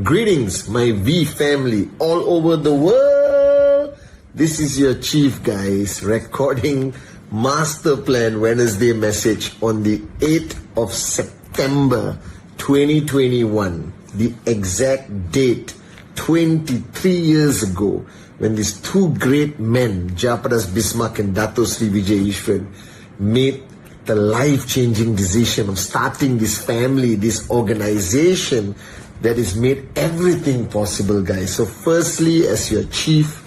Greetings, my V family all over the world. This is your chief, guys, recording Master Plan Wednesday message on the 8th of September 2021. The exact date, 23 years ago, when these two great men, Japadas Bismarck and Dato Sri Vijay Ishwan, made the life-changing decision of starting this family, this organization that has made everything possible, guys. So firstly, as your chief,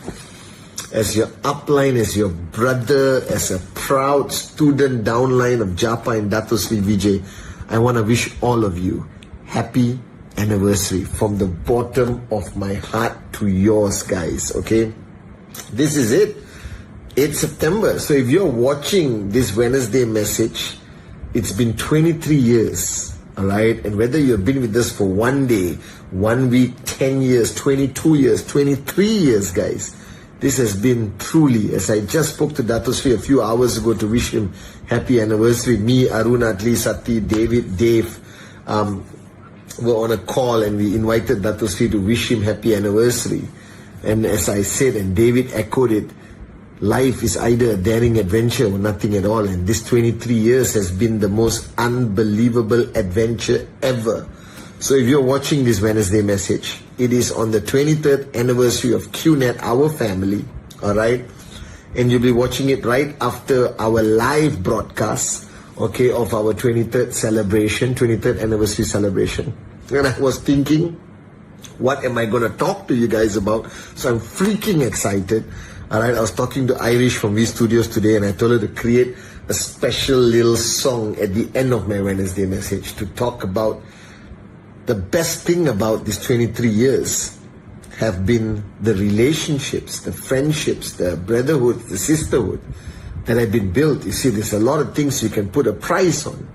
as your upline, as your brother, as a proud student downline of Japa and Dato Sri Vijay, I want to wish all of you happy anniversary from the bottom of my heart to yours, guys, okay? This is it. 8 September. So if you're watching this Wednesday message, it's been 23 years. Alright, and whether you've been with us for 1 day, 1 week, 10 years, 22 years, 23 years, guys, this has been truly, as I just spoke to Dato Sri a few hours ago to wish him happy anniversary. Me, Arun, Atli, Sati, David, Dave, were on a call and we invited Dato Sri to wish him happy anniversary. And as I said, and David echoed it, life is either a daring adventure or nothing at all, and this 23 years has been the most unbelievable adventure ever. So if you're watching this Wednesday message, it is on the 23rd anniversary of QNET, our family, alright? And you'll be watching it right after our live broadcast, okay, of our 23rd celebration, 23rd anniversary celebration. And I was thinking, what am I going to talk to you guys about? So I'm freaking excited. Alright, I was talking to Irish from V Studios today and I told her to create a special little song at the end of my Wednesday message to talk about the best thing about these 23 years have been the relationships, the friendships, the brotherhood, the sisterhood that have been built. You see, there's a lot of things you can put a price on,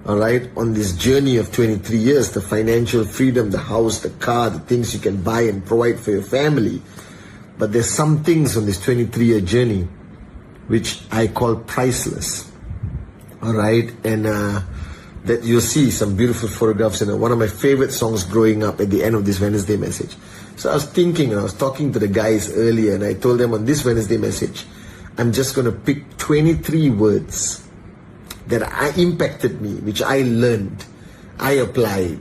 alright, on this journey of 23 years, the financial freedom, the house, the car, the things you can buy and provide for your family. But there's some things on this 23-year journey which I call priceless. Alright, and that you'll see some beautiful photographs in one of my favorite songs growing up at the end of this Wednesday message. So I was thinking, and I was talking to the guys earlier, and I told them on this Wednesday message, I'm just going to pick 23 words that impacted me, which I learned, I applied,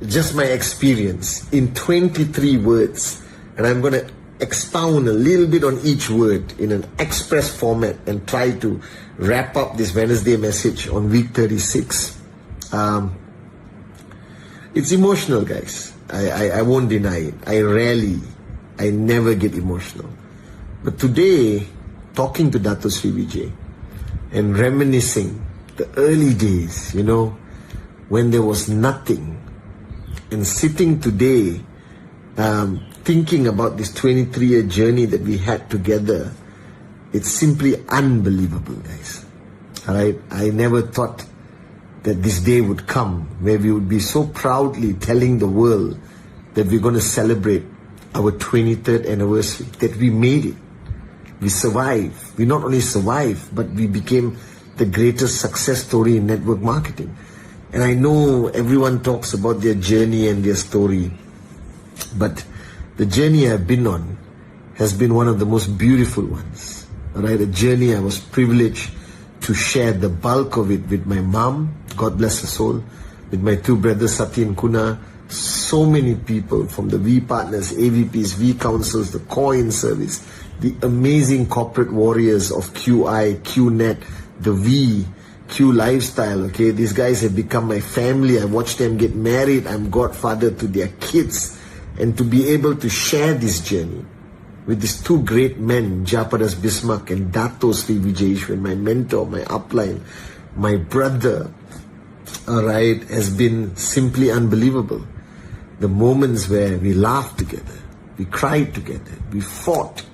just my experience in 23 words. And I'm going to expound a little bit on each word in an express format and try to wrap up this Wednesday message on week 36. It's emotional, guys. I won't deny it. I never get emotional. But today, talking to Dato Sri Vijay and reminiscing the early days, you know, when there was nothing, and sitting today, thinking about this 23-year journey that we had together, it's simply unbelievable, guys. Alright, I never thought that this day would come where we would be so proudly telling the world that we're going to celebrate our 23rd anniversary, that we made it. We survived. We not only survived, but we became the greatest success story in network marketing. And I know everyone talks about their journey and their story, but the journey I've been on has been one of the most beautiful ones. Alright, a journey I was privileged to share the bulk of it with my mom, God bless her soul, with my two brothers Sati and Kuna, so many people from the V partners, AVPs, V councils, the core in service, the amazing corporate warriors of QI, QNET, the V, Q lifestyle, okay? These guys have become my family. I watched them get married. I'm godfather to their kids. And to be able to share this journey with these two great men, Japadas Bismarck and Dato Sri Vijayeshwan, my mentor, my upline, my brother, all right, has been simply unbelievable. The moments where we laughed together, we cried together, we fought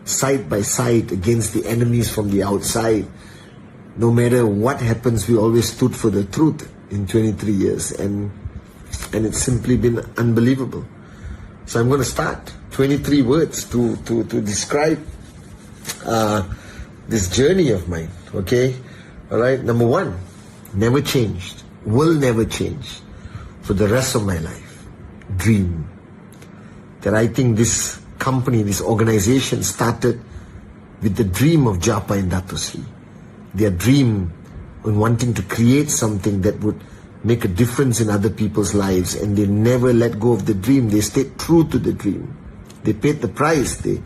side by side against the enemies from the outside. No matter what happens, we always stood for the truth in 23 years, and it's simply been unbelievable. So I'm going to start 23 words to describe this journey of mine, okay? All right, number one, never changed, will never change for the rest of my life. Dream. That I think this company, this organization started with the dream of Japa and Dato Sri. Their dream in wanting to create something that would make a difference in other people's lives, and they never let go of the dream. They stayed true to the dream. They paid the price. They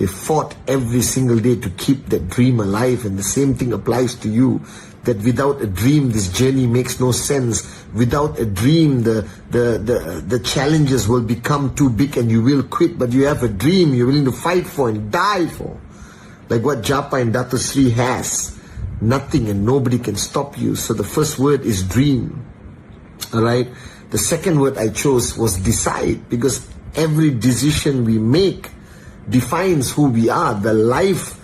fought every single day to keep that dream alive, and the same thing applies to you. That without a dream, this journey makes no sense. Without a dream, the challenges will become too big and you will quit. But you have a dream you're willing to fight for and die for. Like what Japa and Dato Sri has. Nothing and nobody can stop you. So the first word is dream. Alright? The second word I chose was decide, because every decision we make defines who we are. The life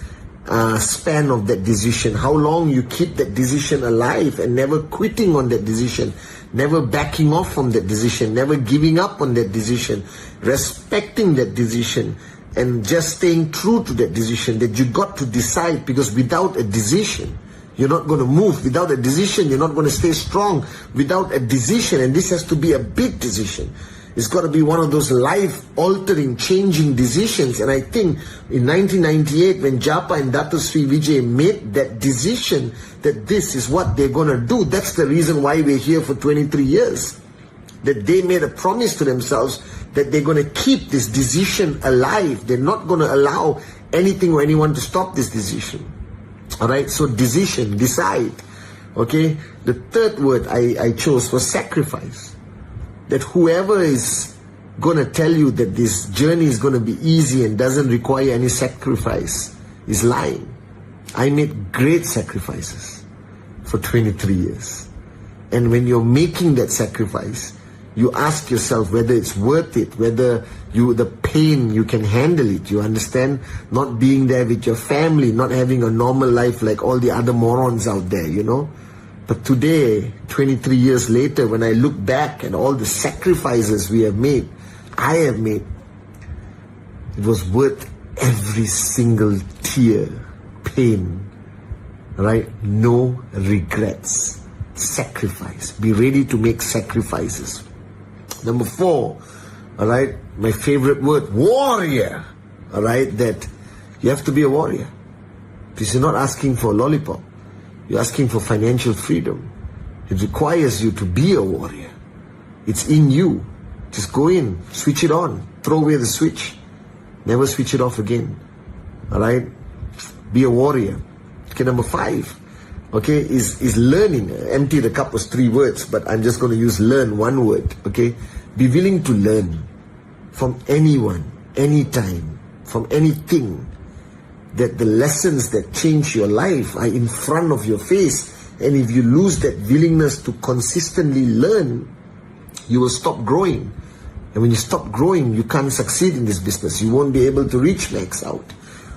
span of that decision, how long you keep that decision alive and never quitting on that decision, never backing off from that decision, never giving up on that decision, respecting that decision, and just staying true to that decision. That you got to decide, because without a decision you're not going to move. Without a decision you're not going to stay strong. Without a decision, and this has to be a big decision, it's got to be one of those life-altering, changing decisions. And I think in 1998, when Japa and Dato Sri Vijay made that decision that this is what they're going to do, that's the reason why we're here for 23 years. That they made a promise to themselves that they're going to keep this decision alive. They're not going to allow anything or anyone to stop this decision. Alright, so decision, decide. Okay, the third word I chose was sacrifice. That whoever is going to tell you that this journey is going to be easy and doesn't require any sacrifice is lying. I made great sacrifices for 23 years. And when you're making that sacrifice, you ask yourself whether it's worth it, whether the pain, you can handle it. You understand? Not being there with your family, not having a normal life like all the other morons out there, you know. But today, 23 years later, when I look back at all the sacrifices we have made, I have made, it was worth every single tear, pain, right? No regrets. Sacrifice. Be ready to make sacrifices. Number 4, all right, my favorite word, warrior. All right, that you have to be a warrior. Because you're not asking for a lollipop. You're asking for financial freedom. It requires you to be a warrior. It's in you. Just go in, switch it on, throw away the switch. Never switch it off again. Alright? Be a warrior. Okay, number 5, okay, is learning. Empty the cup was 3 words, but I'm just going to use learn, 1 word. Okay? Be willing to learn from anyone, anytime, from anything. That the lessons that change your life are in front of your face. And if you lose that willingness to consistently learn, you will stop growing. And when you stop growing, you can't succeed in this business. You won't be able to reach max out.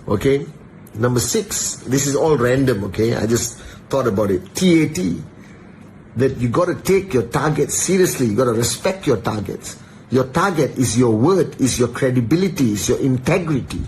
Okay? Number 6, this is all random, okay? I just thought about it. TAT. That you got to take your targets seriously. You got to respect your targets. Your target is your word, is your credibility, is your integrity.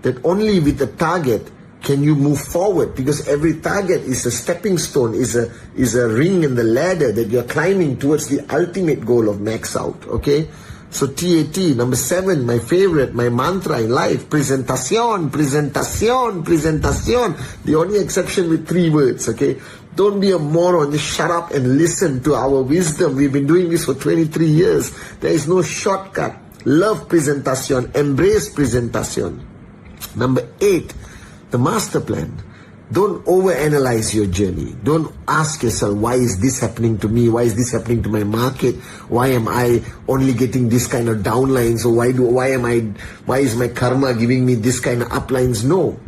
That only with the target can you move forward, because every target is a stepping stone, is a ring in the ladder that you're climbing towards the ultimate goal of max out. Okay, so TAT. Number 7, my favorite, my mantra in life, presentación, presentación, presentación. The only exception with 3 words. Okay, don't be a moron, just shut up and listen to our wisdom. We've been doing this for 23 years. There is no shortcut. Love presentación, embrace presentación. Number 8, the master plan. Don't overanalyze your journey. Don't ask yourself, why is this happening to me? Why is this happening to my market? Why am I only getting this kind of downlines? Or why is my karma giving me this kind of uplines? No.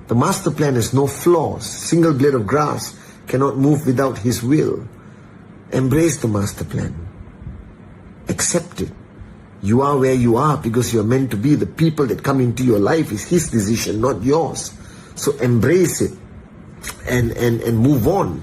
The master plan has no flaws. Single blade of grass cannot move without his will. Embrace the master plan. Accept it. You are where you are because you are meant to be. The people that come into your life is his decision, not yours. So embrace it and move on.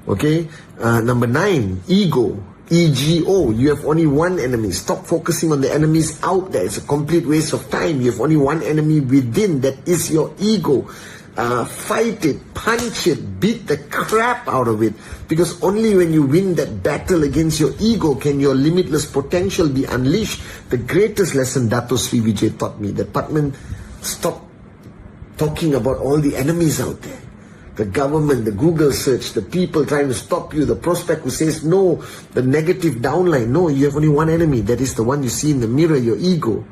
Okay. Number 9, ego. EGO. You have only one enemy. Stop focusing on the enemies out there. It's a complete waste of time. You have only one enemy within. That is your ego. Fight it, punch it, beat the crap out of it. Because only when you win that battle against your ego can your limitless potential be unleashed. The greatest lesson Dato Sri Vijay taught me, that Pathman, stop talking about all the enemies out there. The government, the Google search, the people trying to stop you, the prospect who says no, the negative downline. No, you have only one enemy. That is the one you see in the mirror, your ego.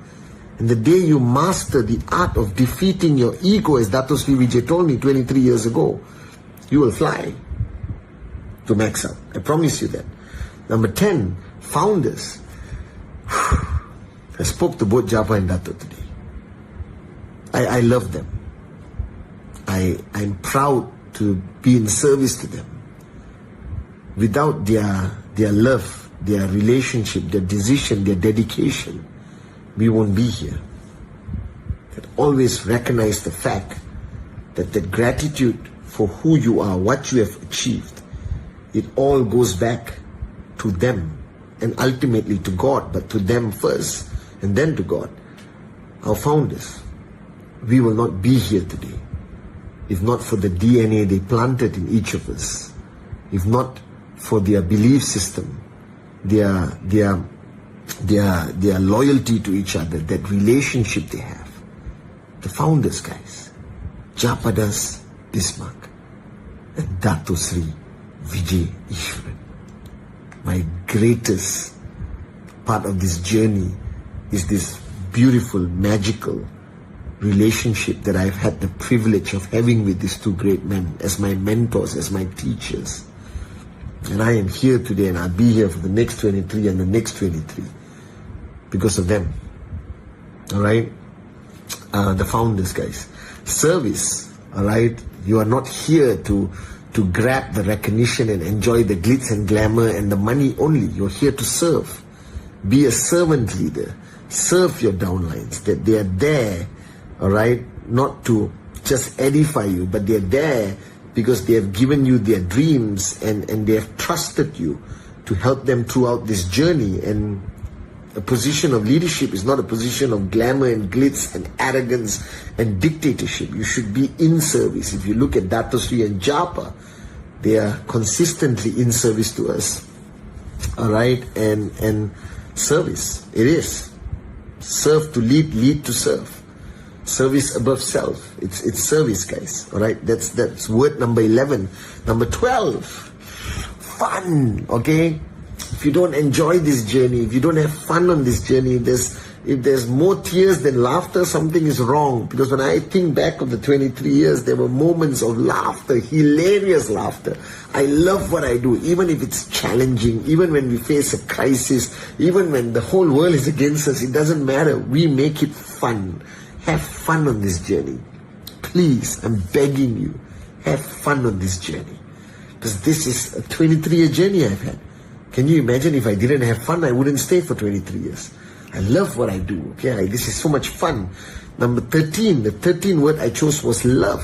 And the day you master the art of defeating your ego, as Dato Sri Vijay told me 23 years ago, you will fly to max out. I promise you that. Number 10, founders. I spoke to both Japa and Dato today. I love them. I'm proud to be in service to them. Without their love, their relationship, their decision, their dedication, we won't be here. But always recognize the fact that gratitude for who you are, what you have achieved, it all goes back to them and ultimately to God, but to them first and then to God. Our founders, we will not be here today if not for the DNA they planted in each of us, if not for their belief system, their loyalty to each other, that relationship they have. The founders, guys, Japadas Bismarck and Dato Sri Vijay Ishwaran. My greatest part of this journey is this beautiful, magical relationship that I've had the privilege of having with these two great men as my mentors, as my teachers. And I am here today, and I'll be here for the next 23 and the next 23 because of them. All right? The founders, guys. Service, all right? You are not here to grab the recognition and enjoy the glitz and glamour and the money only. You're here to serve. Be a servant leader. Serve your downlines. That they are there, all right, not to just edify you, but they're there because they have given you their dreams and they have trusted you to help them throughout this journey. And a position of leadership is not a position of glamour and glitz and arrogance and dictatorship. You should be in service. If you look at Dato Sri and Japa, they are consistently in service to us. All right, and service, it is. Serve to lead, lead to serve. Service above self. It's service, guys. All right, that's word number 11. Number 12, fun. Okay, if you don't enjoy this journey, if you don't have fun on this journey, if there's more tears than laughter, something is wrong. Because when I think back of the 23 years, there were moments of laughter, hilarious laughter. I love what I do, even if it's challenging, even when we face a crisis, even when the whole world is against us, it doesn't matter. We make it fun. Have fun on this journey. Please, I'm begging you, have fun on this journey. Because this is a 23-year journey I've had. Can you imagine if I didn't have fun, I wouldn't stay for 23 years. I love what I do. Okay, this is so much fun. Number 13, the 13th word I chose was love.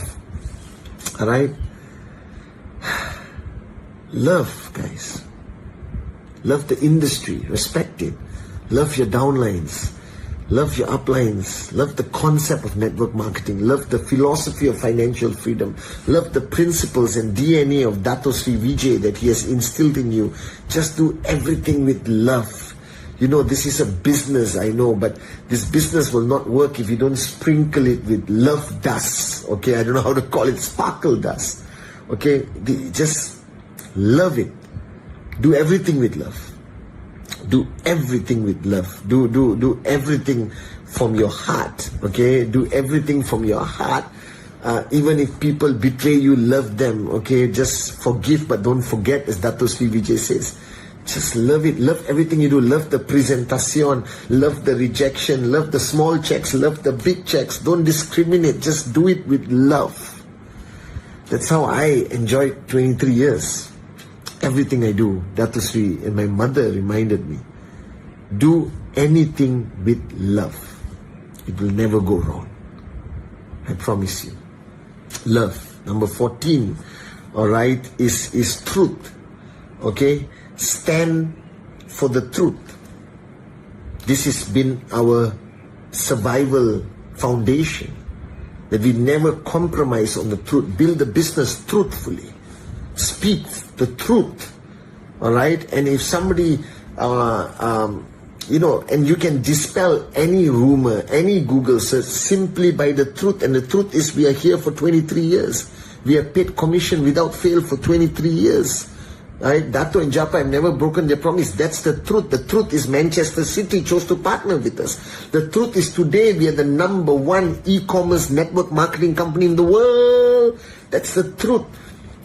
All right? Love, guys. Love the industry. Respect it. Love your downlines. Love your uplines. Love the concept of network marketing. Love the philosophy of financial freedom. Love the principles and DNA of Dato Sri Vijay that he has instilled in you. Just do everything with love. You know, this is a business, I know, but this business will not work if you don't sprinkle it with love dust. Okay, I don't know how to call it, sparkle dust. Okay, just love it. Do everything with love. Do everything with love. Do everything from your heart. Okay, do everything from your heart. Even if people betray you, love them, okay? Just forgive, but don't forget, as Dato Sri Vijay says. Just love it. Love everything you do. Love the presentation. Love the rejection. Love the small checks. Love the big checks. Don't discriminate. Just do it with love. That's how I enjoyed 23 years. Everything I do, Dato Sri and my mother reminded me, do anything with love. It will never go wrong. I promise you. Love. Number 14, all right, is truth. Okay? Stand for the truth. This has been our survival foundation, that we never compromise on the truth. Build the business truthfully. Speak the truth. All right? And if somebody, and you can dispel any rumor, any Google search simply by the truth. And the truth is, we are here for 23 years. We have paid commission without fail for 23 years. Right? Dato and Japa have never broken their promise. That's the truth. The truth is Manchester City chose to partner with us. The truth is today we are the number 1 e-commerce network marketing company in the world. That's the truth.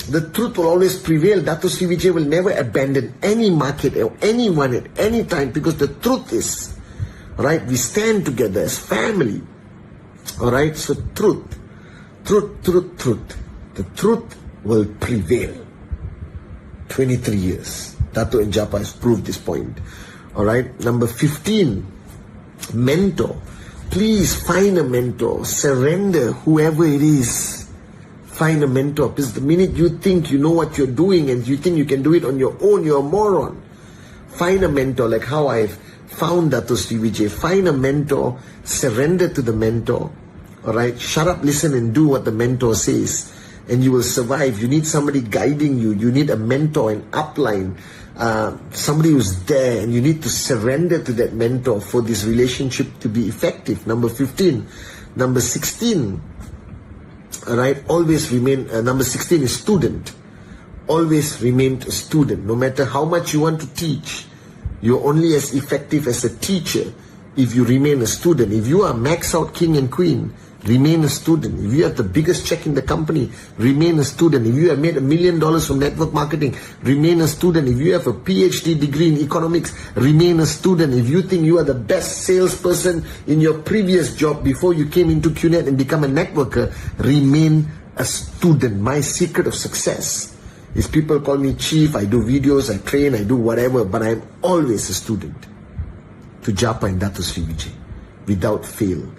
The truth will always prevail. Dato Sri Vijay will never abandon any market or anyone at any time, because the truth is, right, we stand together as family. Alright, so truth. The truth will prevail. 23 years. Dato and Japa has proved this point. Alright, number 15, mentor. Please find a mentor. Surrender whoever it is. Find a mentor, because the minute you think you know what you're doing and you think you can do it on your own, you're a moron. Find a mentor, like how I've found Dato Sri Vijay. Find a mentor, surrender to the mentor. Alright, shut up, listen and do what the mentor says, and you will survive. You need somebody guiding you. You need a mentor, an upline, somebody who's there, and you need to surrender to that mentor for this relationship to be effective. Number 15. Number 16, alright, always remain, number 16 is student. Always remain a student. No matter how much you want to teach, you're only as effective as a teacher if you remain a student. If you are max out king and queen, remain a student. If you have the biggest check in the company, remain a student. If you have made $1 million from network marketing, remain a student. If you have a PhD degree in economics, remain a student. If you think you are the best salesperson in your previous job before you came into QNET and become a networker, remain a student. My secret of success is people call me chief, I do videos, I train, I do whatever, but I'm always a student to Japa and Dato Sri Vijay, without fail.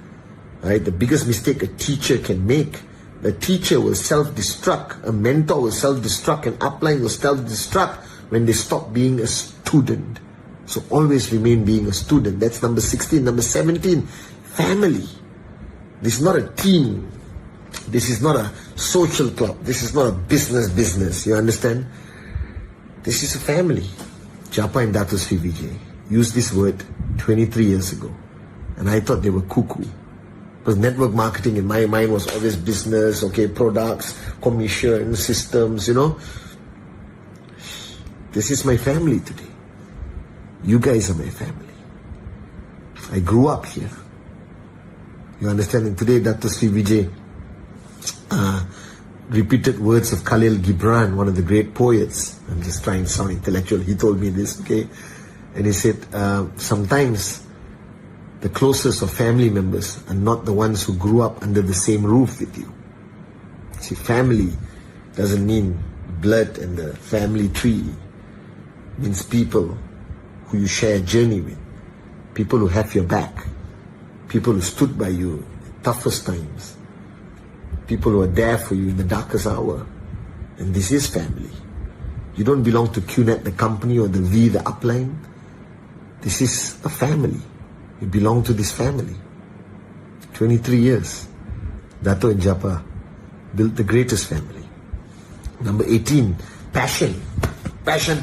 Right? The biggest mistake a teacher can make, the teacher will self-destruct, a mentor will self-destruct, an upline will self-destruct when they stop being a student. So always remain being a student. That's number 16. Number 17, family. This is not a team. This is not a social club. This is not a business. You understand? This is a family. Japa and Dato Sri Vijay used this word 23 years ago, and I thought they were cuckoo. Because network marketing in my mind was always business, okay, products, commission, systems, This is my family today. You guys are my family. I grew up here. You understand? And today, Dato Sri Vijay repeated words of Khalil Gibran, one of the great poets. I'm just trying to sound intellectual. He told me this, okay? And he said, sometimes the closest of family members are not the ones who grew up under the same roof with you. See, family doesn't mean blood and the family tree. It means people who you share a journey with, people who have your back, people who stood by you in toughest times, people who are there for you in the darkest hour. And this is family. You don't belong to QNET, the company, or the V, the upline. This is a family. You belong to this family. 23 years. Dato and Japa built the greatest family. Number 18, passion. Passion.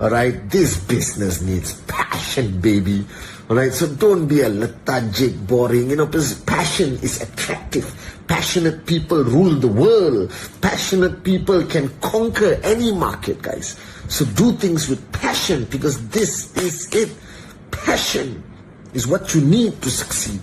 Alright, this business needs passion, baby. Alright, so don't be a lethargic, boring, because passion is attractive. Passionate people rule the world. Passionate people can conquer any market, guys. So do things with passion, because this is it. Passion is what you need to succeed.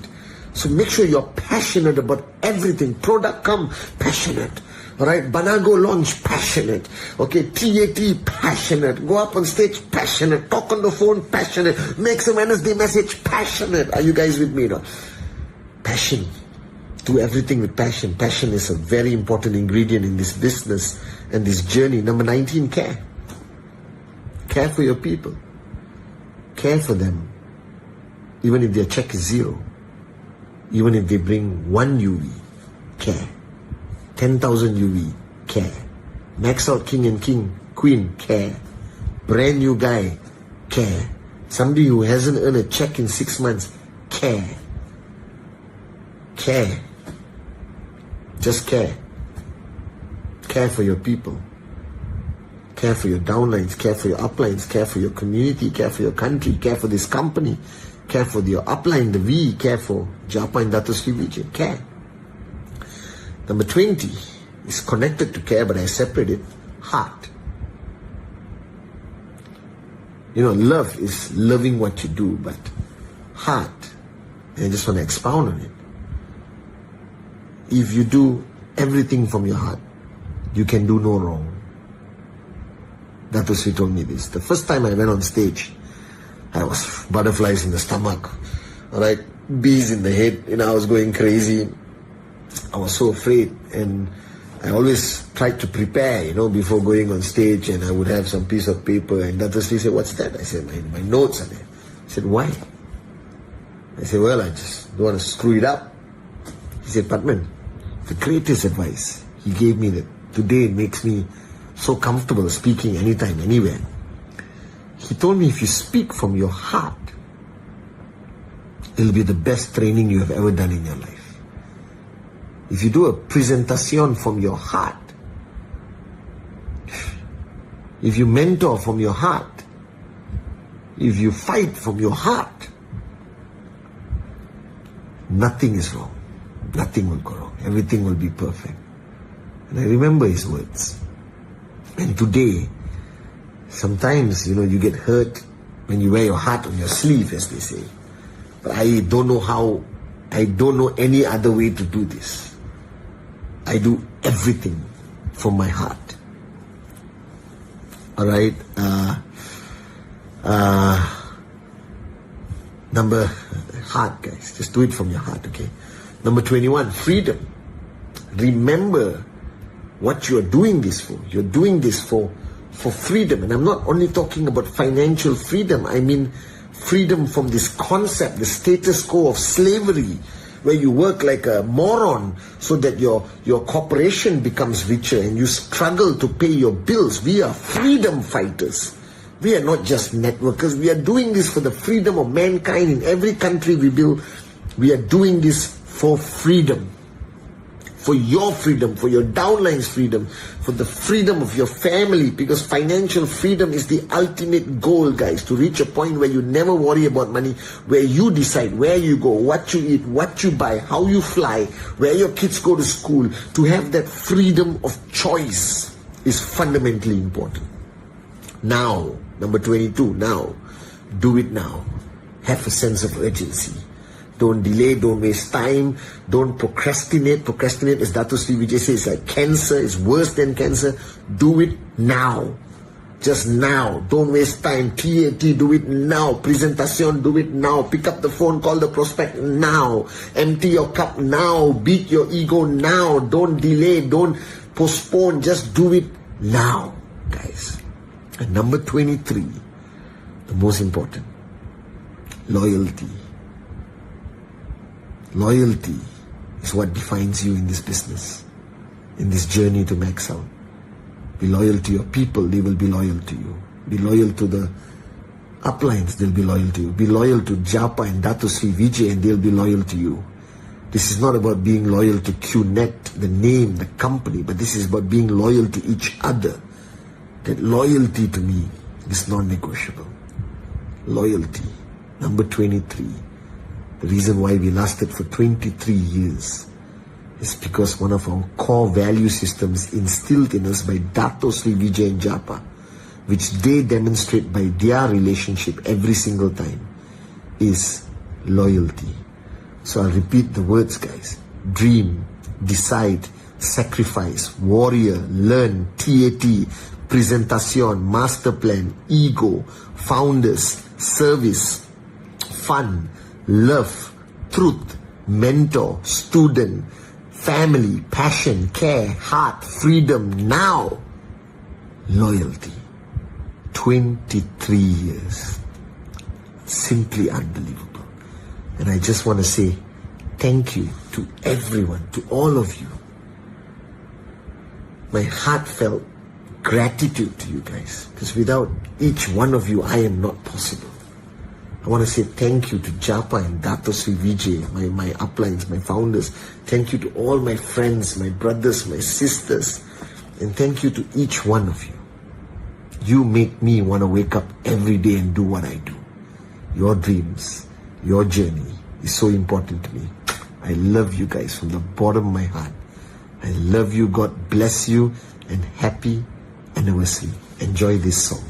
So make sure you're passionate about everything. Product come, passionate. Alright, Banago launch, passionate. Okay, TAT, passionate. Go up on stage, passionate. Talk on the phone, passionate. Make some Wednesday message, passionate. Are you guys with me now? Passion. Do everything with passion. Passion is a very important ingredient in this business and this journey. Number 19, care. Care for your people. Care for them. Even if their check is 0. Even if they bring 1 UV, care. 10,000 UV, care. Max out king and queen, care. Brand new guy, care. Somebody who hasn't earned a check in 6 months, care. Care. Just care. Care for your people. Care for your downlines, care for your uplines, care for your community, care for your country, care for this company, care for your upline, the V, care for Japa and Dato Sri Vijay, care. Number 20 is connected to care, but I separate it, heart. You know, love is loving what you do, but heart, and I just want to expound on it. If you do everything from your heart, you can do no wrong. Dato Sri told me this. The first time I went on stage, I was butterflies in the stomach, alright, bees in the head, I was going crazy. I was so afraid, and I always tried to prepare, before going on stage, and I would have some piece of paper, and Dato Sri said, "What's that?" I said, my notes are there. He said, "Why?" I said, "Well, I just don't want to screw it up." He said, "Pathman, the greatest advice he gave me that today makes me so comfortable speaking anytime, anywhere. He told me, if you speak from your heart, it'll be the best training you have ever done in your life. If you do a presentation from your heart, if you mentor from your heart, if you fight from your heart, nothing is wrong. Nothing will go wrong. Everything will be perfect." And I remember his words. And today, sometimes, you get hurt when you wear your heart on your sleeve, as they say. But I don't know any other way to do this. I do everything from my heart. Alright, number, heart, guys, just do it from your heart, okay? Number 21, freedom. Remember what you are doing this for. You're doing this for freedom. And I'm not only talking about financial freedom. I mean freedom from this concept, the status quo of slavery, where you work like a moron so that your corporation becomes richer and you struggle to pay your bills. We are freedom fighters. We are not just networkers. We are doing this for the freedom of mankind in every country we build. We are doing this for freedom. For your freedom, for your downline's freedom, for the freedom of your family, because financial freedom is the ultimate goal, guys, to reach a point where you never worry about money, where you decide where you go, what you eat, what you buy, how you fly, where your kids go to school. To have that freedom of choice is fundamentally important. Now, number 22, now, do it now. Have a sense of urgency. Don't delay, don't waste time, don't procrastinate. Procrastinate, as Dato Sri Vijay says, is like cancer, it's worse than cancer. Do it now. Just now. Don't waste time. TAT, do it now. Presentation, do it now. Pick up the phone, call the prospect now. Empty your cup now. Beat your ego now. Don't delay, don't postpone. Just do it now, guys. And number 23, the most important, loyalty. Loyalty is what defines you in this business, in this journey to max out. Be loyal to your people, they will be loyal to you. Be loyal to the uplines, they'll be loyal to you. Be loyal to Japa and Dato Sri Vijay, and they'll be loyal to you. This is not about being loyal to QNET, the name, the company, but this is about being loyal to each other. That loyalty to me is non-negotiable. Loyalty. Number 23. The reason why we lasted for 23 years is because one of our core value systems instilled in us by Dato Sri Vijay and Japa, which they demonstrate by their relationship every single time, is loyalty. So I'll repeat the words, guys. Dream, decide, sacrifice, warrior, learn, TAT, presentation, master plan, ego, founders, service, fun, love, truth, mentor, student, family, passion, care, heart, freedom, now, loyalty. 23 years. Simply unbelievable. And I just want to say thank you to everyone, to all of you. My heartfelt gratitude to you guys, because without each one of you, I am not possible. I want to say thank you to Japa and Dato Sri Vijay, my uplines, my founders. Thank you to all my friends, my brothers, my sisters. And thank you to each one of you. You make me want to wake up every day and do what I do. Your dreams, your journey is so important to me. I love you guys from the bottom of my heart. I love you. God bless you, and happy anniversary. Enjoy this song.